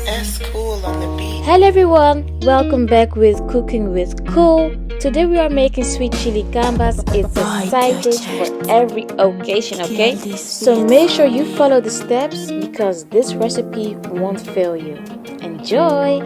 That's cool on the beat. Hello everyone, welcome back with Cooking with Cole. Today we are making sweet chili gambas. It's a side dish for every occasion, okay? So make sure you follow the steps because this recipe won't fail you. Enjoy!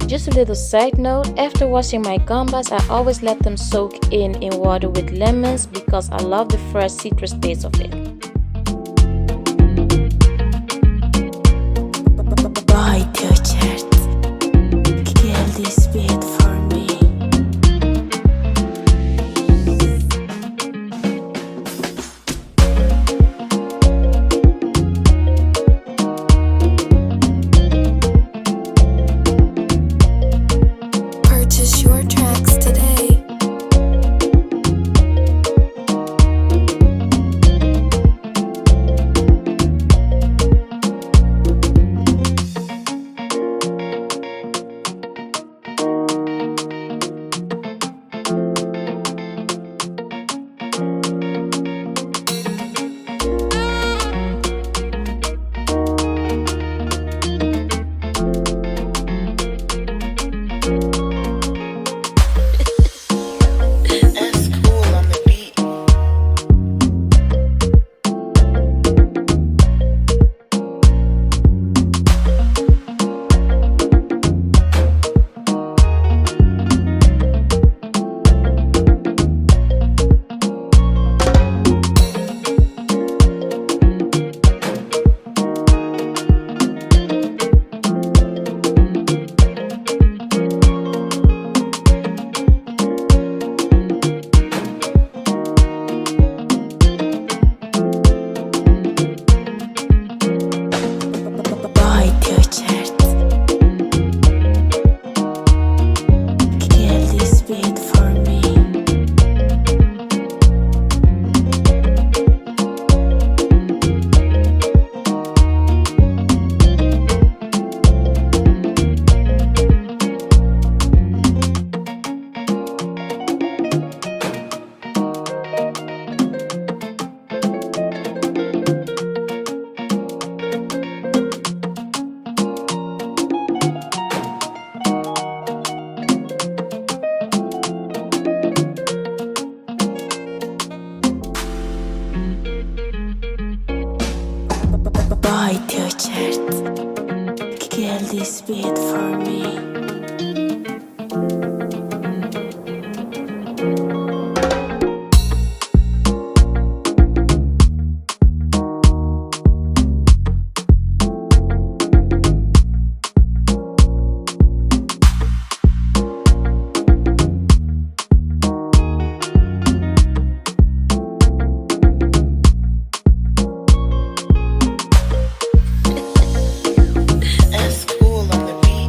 Just a little side note, after washing my gambas, I always let them soak in water with lemons because I love the fresh citrus taste of it. Bite your chart. Kill this bit for me. Purchase your tracks today. Bite your chart. Kill this bit for me. That's cool on the beat.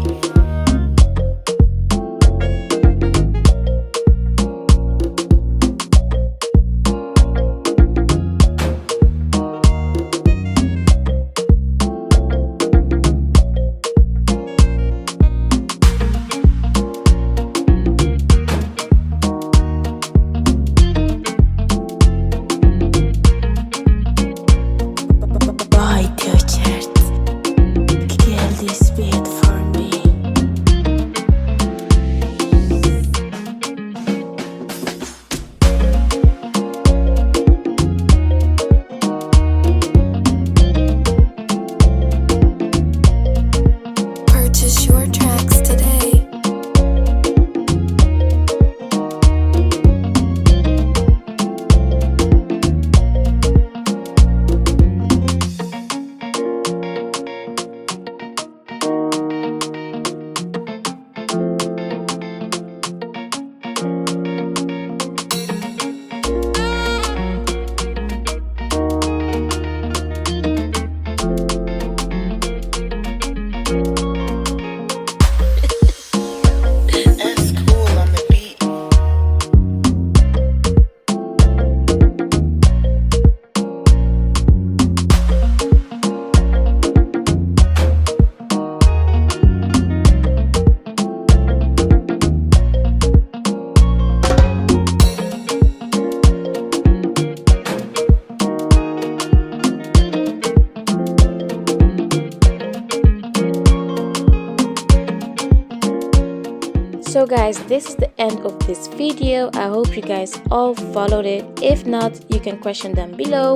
So guys, this is the end of this video. I hope you guys all followed it. If not, you can question them below.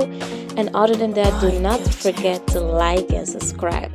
And other than that, do not forget to like and subscribe.